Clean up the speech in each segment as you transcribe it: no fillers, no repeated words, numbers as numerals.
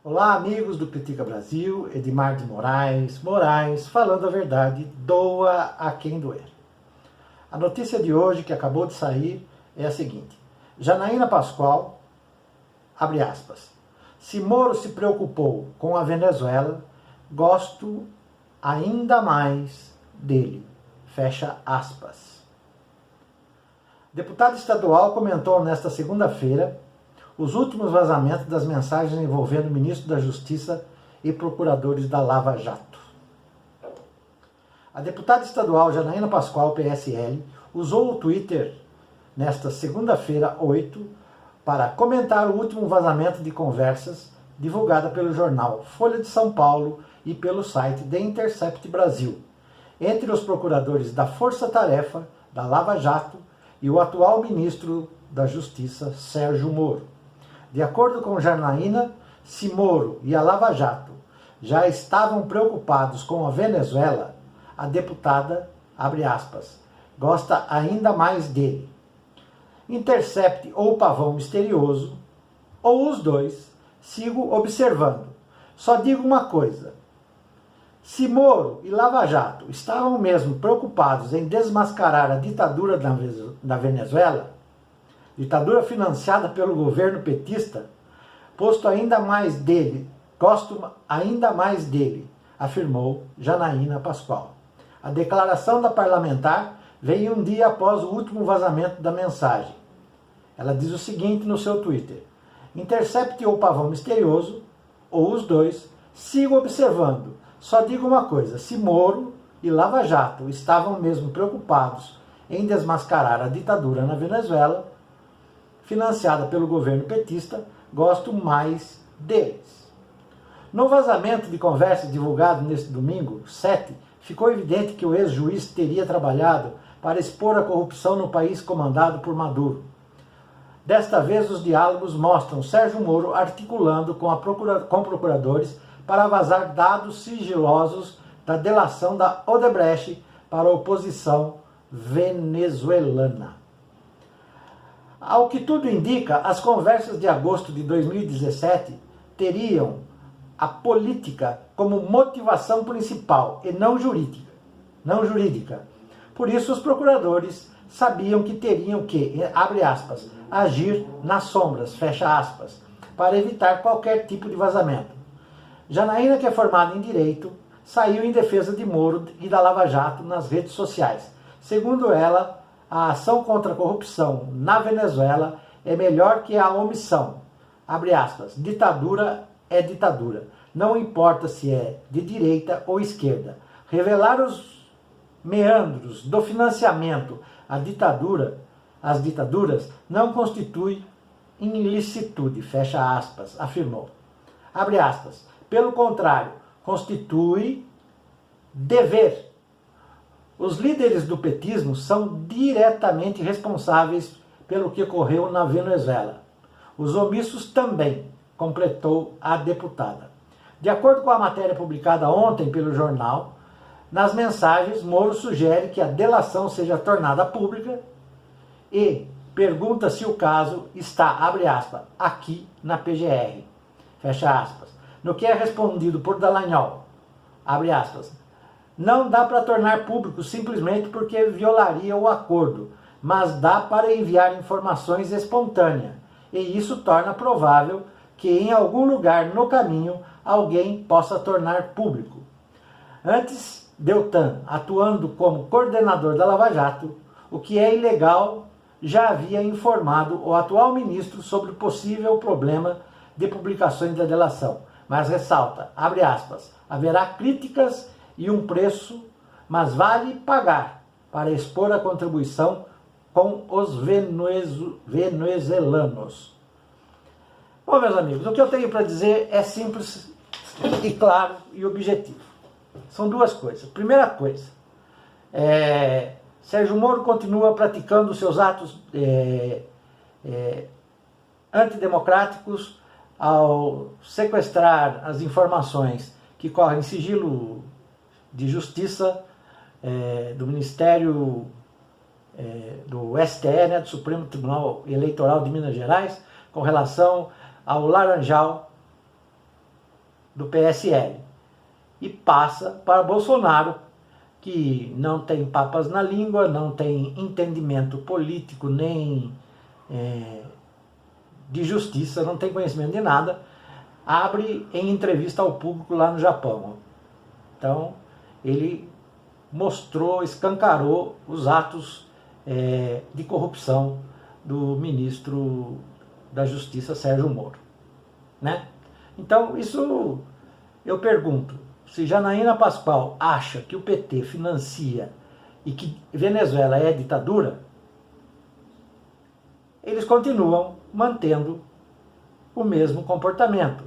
Olá, amigos do Critica Brasil, Edmar de Moraes, falando a verdade, doa a quem doer. A notícia de hoje, que acabou de sair, é a seguinte: Janaína Pascoal, abre aspas, se Moro se preocupou com a Venezuela, gosto ainda mais dele, fecha aspas. Deputado estadual comentou nesta segunda-feira os últimos vazamentos das mensagens envolvendo o ministro da Justiça e procuradores da Lava Jato. A deputada estadual Janaína Pascoal, PSL, usou o Twitter nesta segunda-feira, 8, para comentar o último vazamento de conversas divulgada pelo jornal Folha de São Paulo e pelo site The Intercept Brasil, entre os procuradores da Força Tarefa, da Lava Jato e o atual ministro da Justiça, Sérgio Moro. De acordo com Janaína, se Moro e a Lava Jato já estavam preocupados com a Venezuela, a deputada, abre aspas, gosta ainda mais dele. Intercept ou pavão misterioso, ou os dois, sigo observando. Só digo uma coisa: se Moro e Lava Jato estavam mesmo preocupados em desmascarar a ditadura da Venezuela, ditadura financiada pelo governo petista, gosto ainda mais dele, afirmou Janaína Pascoal. A declaração da parlamentar veio um dia após o último vazamento da mensagem. Ela diz o seguinte no seu Twitter: Intercept ou pavão misterioso, ou os dois, sigo observando. Só digo uma coisa: se Moro e Lava Jato estavam mesmo preocupados em desmascarar a ditadura na Venezuela, financiada pelo governo petista, gosto mais deles. No vazamento de conversas divulgado neste domingo, 7, ficou evidente que o ex-juiz teria trabalhado para expor a corrupção no país comandado por Maduro. Desta vez, os diálogos mostram Sérgio Moro articulando com procuradores para vazar dados sigilosos da delação da Odebrecht para a oposição venezuelana. Ao que tudo indica, as conversas de agosto de 2017 teriam a política como motivação principal e não jurídica. Por isso, os procuradores sabiam que teriam que, abre aspas, agir nas sombras, fecha aspas, para evitar qualquer tipo de vazamento. Janaína, que é formada em Direito, saiu em defesa de Moro e da Lava Jato nas redes sociais. Segundo ela, a ação contra a corrupção na Venezuela é melhor que a omissão. Abre aspas, ditadura é ditadura. Não importa se é de direita ou esquerda. Revelar os meandros do financiamento às ditaduras não constitui ilicitude, fecha aspas, afirmou. Abre aspas, pelo contrário, constitui dever. Os líderes do petismo são diretamente responsáveis pelo que ocorreu na Venezuela. Os omissos também, completou a deputada. De acordo com a matéria publicada ontem pelo jornal, nas mensagens, Moro sugere que a delação seja tornada pública e pergunta se o caso está, abre aspas, aqui na PGR, fecha aspas. No que é respondido por Dallagnol, abre aspas, não dá para tornar público simplesmente porque violaria o acordo, mas dá para enviar informações espontâneas, e isso torna provável que em algum lugar no caminho alguém possa tornar público. Antes, Deltan, atuando como coordenador da Lava Jato, o que é ilegal, já havia informado o atual ministro sobre o possível problema de publicações da delação, mas ressalta, abre aspas, haverá críticas e um preço, mas vale pagar para expor a contribuição com os venezuelanos. Bom, meus amigos, o que eu tenho para dizer é simples e claro e objetivo. São duas coisas. Primeira coisa, Sérgio Moro continua praticando seus atos antidemocráticos ao sequestrar as informações que correm em sigilo de Justiça do Ministério do STE, do Supremo Tribunal Eleitoral de Minas Gerais, com relação ao Laranjal, do PSL e passa para Bolsonaro, que não tem papas na língua, não tem entendimento político nem de justiça, não tem conhecimento de nada, abre em entrevista ao público lá no Japão. Então, ele mostrou, escancarou os atos de corrupção do ministro da Justiça, Sérgio Moro. Né? Então, isso eu pergunto, se Janaína Pascoal acha que o PT financia e que Venezuela é ditadura, eles continuam mantendo o mesmo comportamento.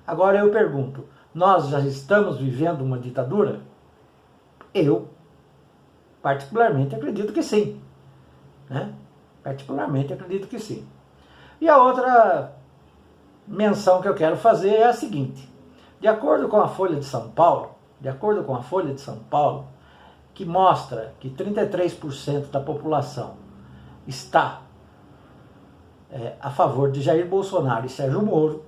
Agora eu pergunto, nós já estamos vivendo uma ditadura? Eu, particularmente, acredito que sim. Né? Particularmente, acredito que sim. E a outra menção que eu quero fazer é a seguinte. De acordo com a Folha de São Paulo, que mostra que 33% da população está a favor de Jair Bolsonaro e Sérgio Moro,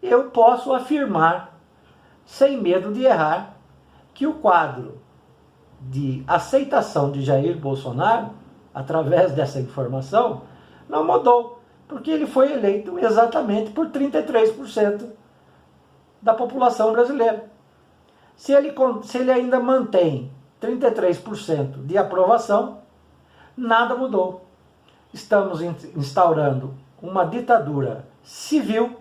eu posso afirmar, sem medo de errar, que o quadro de aceitação de Jair Bolsonaro, através dessa informação, não mudou, porque ele foi eleito exatamente por 33% da população brasileira. Se ele ainda mantém 33% de aprovação, nada mudou. Estamos instaurando uma ditadura civil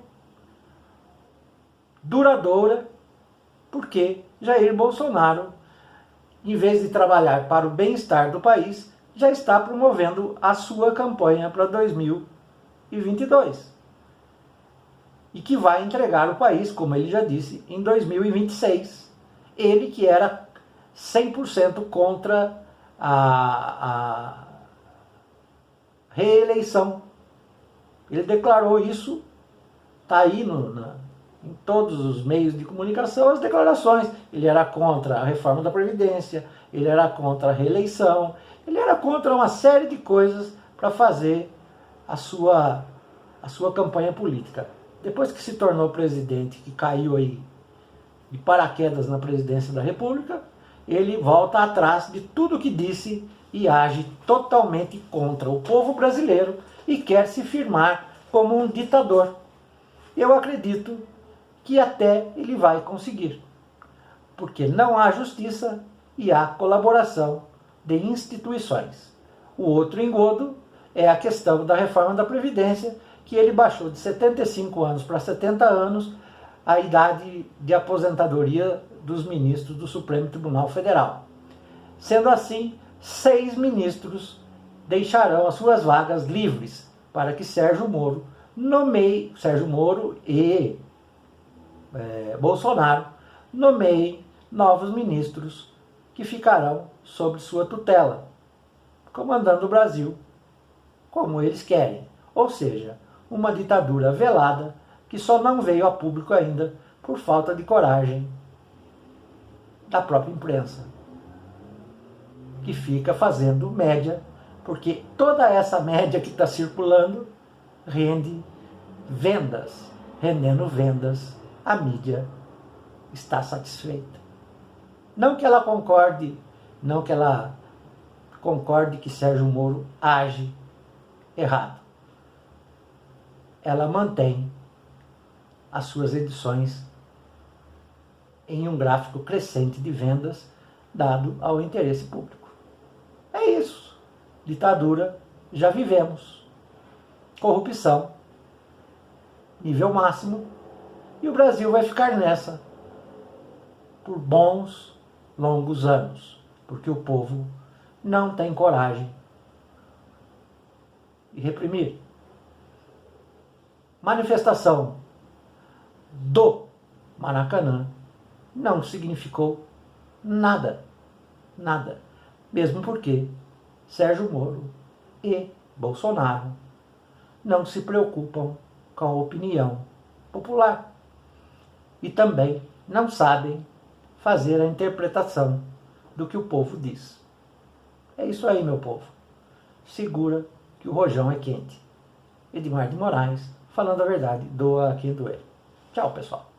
duradoura, porque Jair Bolsonaro, em vez de trabalhar para o bem-estar do país, já está promovendo a sua campanha para 2022. E que vai entregar o país, como ele já disse, em 2026. Ele que era 100% contra a reeleição. Ele declarou isso, está aí em todos os meios de comunicação, as declarações. Ele era contra a reforma da Previdência, ele era contra a reeleição, ele era contra uma série de coisas para fazer a sua campanha política. Depois que se tornou presidente, que caiu aí de paraquedas na presidência da República, ele volta atrás de tudo que disse e age totalmente contra o povo brasileiro e quer se firmar como um ditador. Eu acredito que até ele vai conseguir, porque não há justiça e há colaboração de instituições. O outro engodo é a questão da reforma da Previdência, que ele baixou de 75 anos para 70 anos a idade de aposentadoria dos ministros do Supremo Tribunal Federal. Sendo assim, 6 ministros deixarão as suas vagas livres para que Sérgio Moro e Bolsonaro nomeiem novos ministros que ficarão sob sua tutela, comandando o Brasil como eles querem. Ou seja, uma ditadura velada que só não veio a público ainda por falta de coragem da própria imprensa, que fica fazendo média, porque toda essa média que está circulando rende vendas. Rendendo vendas, a mídia está satisfeita. Não que ela concorde que Sérgio Moro age errado. Ela mantém as suas edições em um gráfico crescente de vendas dado ao interesse público. É isso. Ditadura, já vivemos. Corrupção, nível máximo. E o Brasil vai ficar nessa por bons, longos anos. Porque o povo não tem coragem de reprimir. Manifestação do Maracanã não significou nada. Nada. Mesmo porque Sérgio Moro e Bolsonaro não se preocupam com a opinião popular. E também não sabem fazer a interpretação do que o povo diz. É isso aí, meu povo. Segura que o rojão é quente. Edmar de Moraes, falando a verdade, doa a quem doer. Tchau, pessoal.